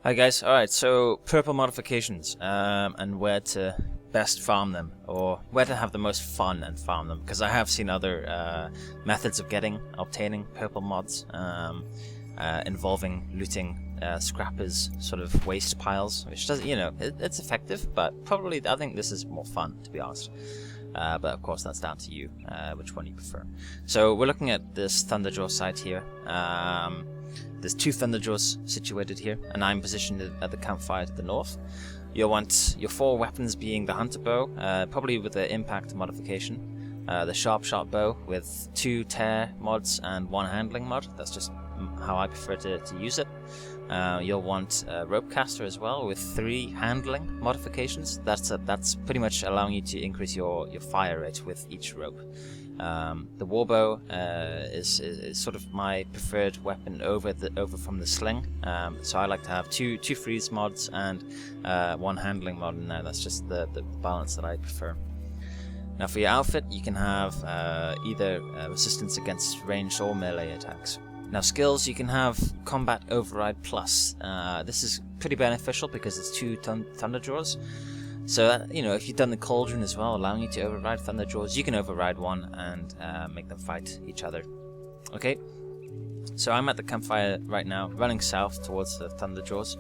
Hi guys, alright, so purple modifications, and where to best farm them, or where to have the most fun and farm them, because I have seen other methods of obtaining purple mods involving looting scrappers' sort of waste piles, which does, it's effective, but probably I think this is more fun, to be honest. But of course that's down to you, which one you prefer. So we're looking at this thunderjaw site here. There's two thunderjaws situated here, and I'm positioned at the campfire to the north. You'll want your 4 weapons being the hunter bow, probably with the impact modification, the sharp bow with 2 tear mods and 1 handling mod. That's just how I prefer to use it. You'll want a rope caster as well with 3 handling modifications. That's pretty much allowing you to increase your fire rate with each rope. The warbow is sort of my preferred weapon over from the sling. So I like to have two freeze mods and 1 handling mod, and that's just the balance that I prefer. Now for your outfit, you can have either resistance against ranged or melee attacks. Now skills, you can have Combat Override Plus. This is pretty beneficial because it's 2 thunderjaws. So that, if you've done the cauldron as well, allowing you to override thunderjaws, you can override one and make them fight each other. Okay, so I'm at the campfire right now, running south towards the thunderjaws.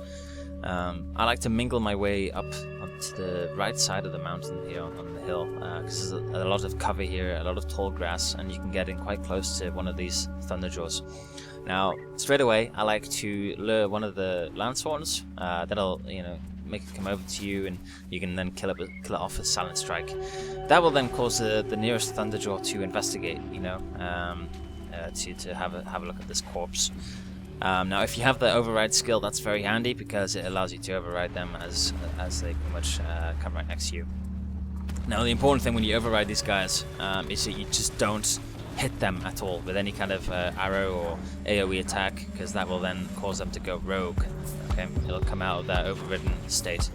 I like to mingle my way up onto the right side of the mountain here on the hill, because there's a lot of cover here, a lot of tall grass, and you can get in quite close to one of these thunderjaws. Now, straight away, I like to lure one of the Lancehorns. That'll, make it come over to you, and you can then kill it off with Silent Strike. That will then cause the nearest thunderjaw to investigate, to have a look at this corpse. Now, if you have the override skill, that's very handy because it allows you to override them as they pretty much come right next to you. Now, the important thing when you override these guys is that you just don't hit them at all with any kind of arrow or AoE attack, because that will then cause them to go rogue. Okay, it'll come out of that overridden state.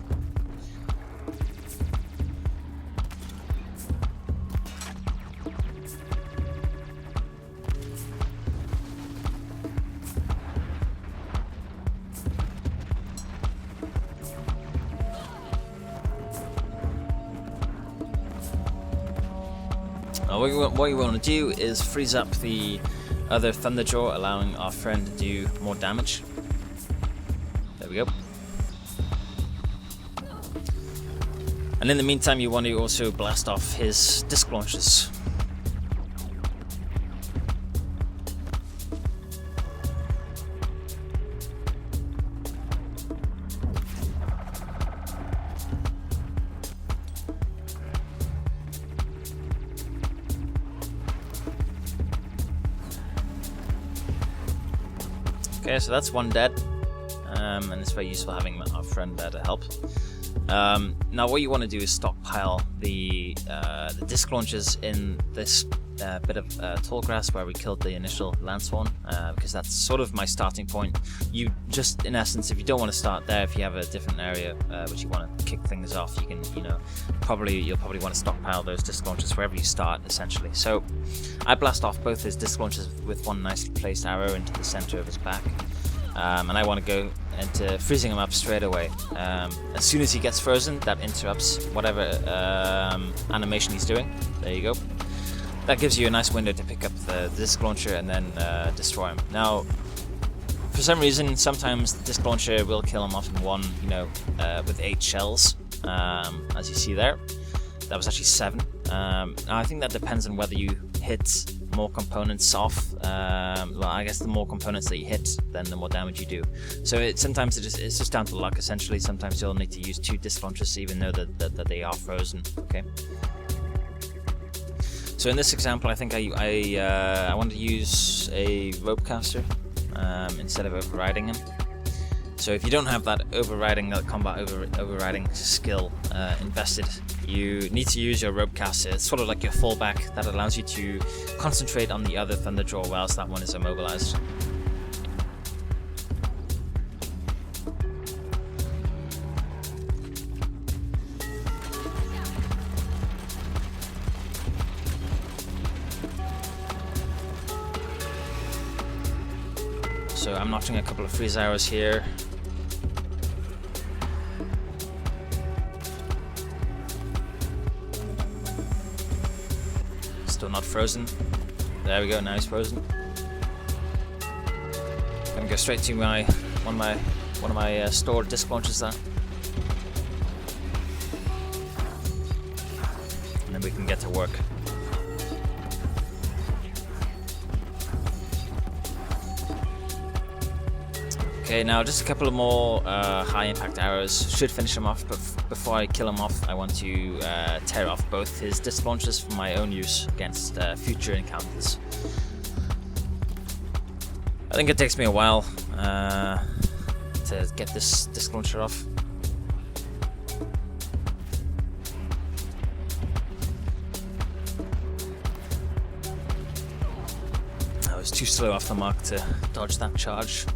What you want to do is freeze up the other thunderjaw, allowing our friend to do more damage. There we go. And in the meantime, you want to also blast off his disc launchers. Okay, so that's 1 dead, and it's very useful having our friend there to help. Now what you want to do is stockpile the disc launchers in this bit of tall grass where we killed the initial Lancehorn, because that's sort of my starting point. You just, in essence, if you don't want to start there, if you have a different area which you want to kick things off, you can, you'll probably want to stockpile those disc launchers wherever you start, essentially. So I blast off both his disc launchers with 1 nicely placed arrow into the center of his back, and I want to go into freezing him up straight away. As soon as he gets frozen, that interrupts whatever animation he's doing. There you go. That gives you a nice window to pick up the disc launcher and then destroy him. Now, for some reason, sometimes the disc launcher will kill him off in one, with 8 shells, as you see there. That was actually 7. Now, I think that depends on whether you hit more components off. Well, I guess the more components that you hit, then the more damage you do. So sometimes it's just down to luck, essentially. Sometimes you'll need to use 2 disc launchers, even though that they are frozen. Okay. So in this example, I think I want to use a rope caster instead of overriding him. So if you don't have that combat overriding skill invested, you need to use your rope caster. It's sort of like your fallback that allows you to concentrate on the other thunderjaw whilst that one is immobilized. So I'm notching a couple of freeze arrows here. Still not frozen. There we go, now he's frozen. Gonna go straight to my one of my stored disc launchers there. And then we can get to work. Okay, now just a couple of more high impact arrows should finish him off, but before I kill him off, I want to tear off both his disc launchers for my own use against future encounters. I think it takes me a while to get this disc launcher off. I was too slow off the mark to dodge that charge.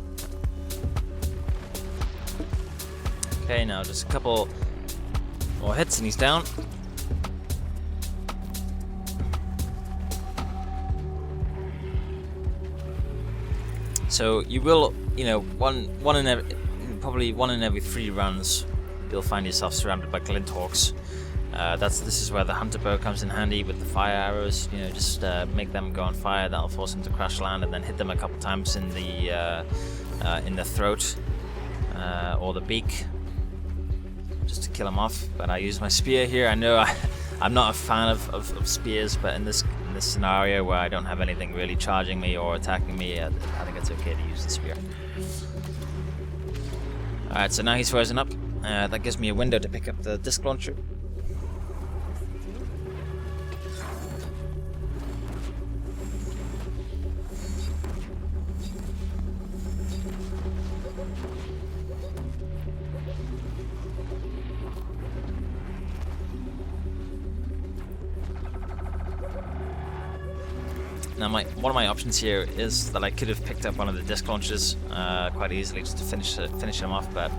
Okay, now just a couple more hits and he's down. So you will, you know, probably one in every 3 runs, you'll find yourself surrounded by Glinthawks. This is where the hunter bow comes in handy with the fire arrows. You know, just make them go on fire. That'll force them to crash land, and then hit them a couple times in the throat or the beak, just to kill them off. But I use my spear here. I know I'm not a fan of spears, but in this scenario where I don't have anything really charging me or attacking me, I think it's okay to use the spear. Alright, so now he's frozen up. That gives me a window to pick up the disc launcher. Now one of my options here is that I could have picked up one of the disc launchers quite easily just to finish him off, but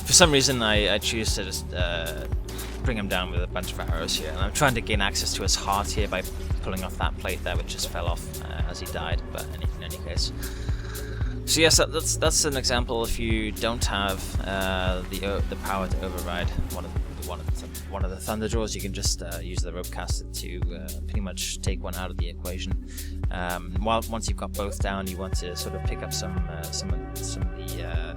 for some reason I choose to just bring him down with a bunch of arrows here, and I'm trying to gain access to his heart here by pulling off that plate there, which just fell off as he died, but in any case. So yes, that's an example. If you don't have the power to override one of the thunderjaws, you can just use the ropecaster to pretty much take one out of the equation. Once you've got both down, you want to sort of pick up some of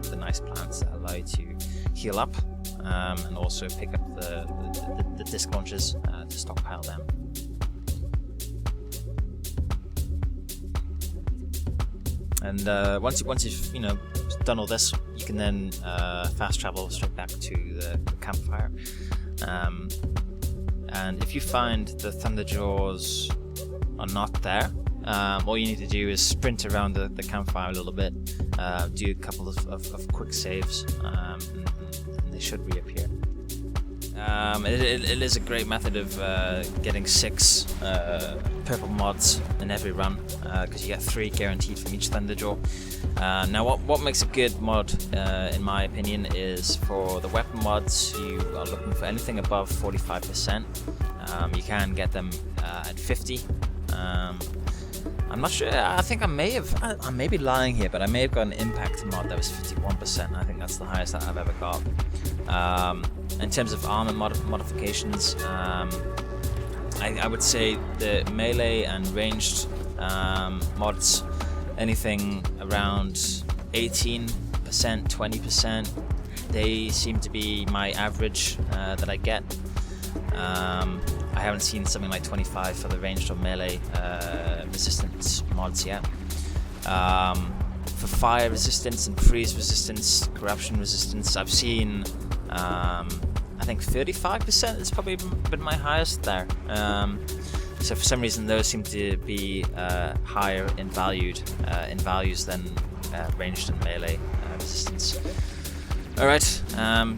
the nice plants that allow you to heal up, and also pick up the disc launchers to stockpile them. And once you've done all this, you can then fast travel straight back to the campfire. And if you find the thunderjaws are not there, all you need to do is sprint around the campfire a little bit, do a couple of quick saves, and they should reappear. It is a great method of getting 6 purple mods in every run, because you get 3 guaranteed from each thunderjaw. Now what makes a good mod, in my opinion, is for the weapon mods. You are looking for anything above 45%. You can get them at 50. I'm not sure. I think I may be lying here, but I may have got an impact mod that was 51%. I think that's the highest that I've ever got. In terms of armor modifications, I would say the melee and ranged mods, anything around 18%, 20%, they seem to be my average that I get. I haven't seen something like 25 for the ranged or melee resistance mods yet. For fire resistance and freeze resistance, corruption resistance, I've seen I think 35% has probably been my highest there. So for some reason those seem to be higher in values than ranged and melee resistance. Alright,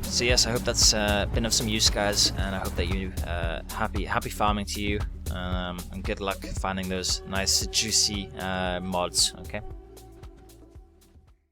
so yes, I hope that's been of some use, guys, and I hope that you happy farming to you, and good luck finding those nice juicy mods, okay?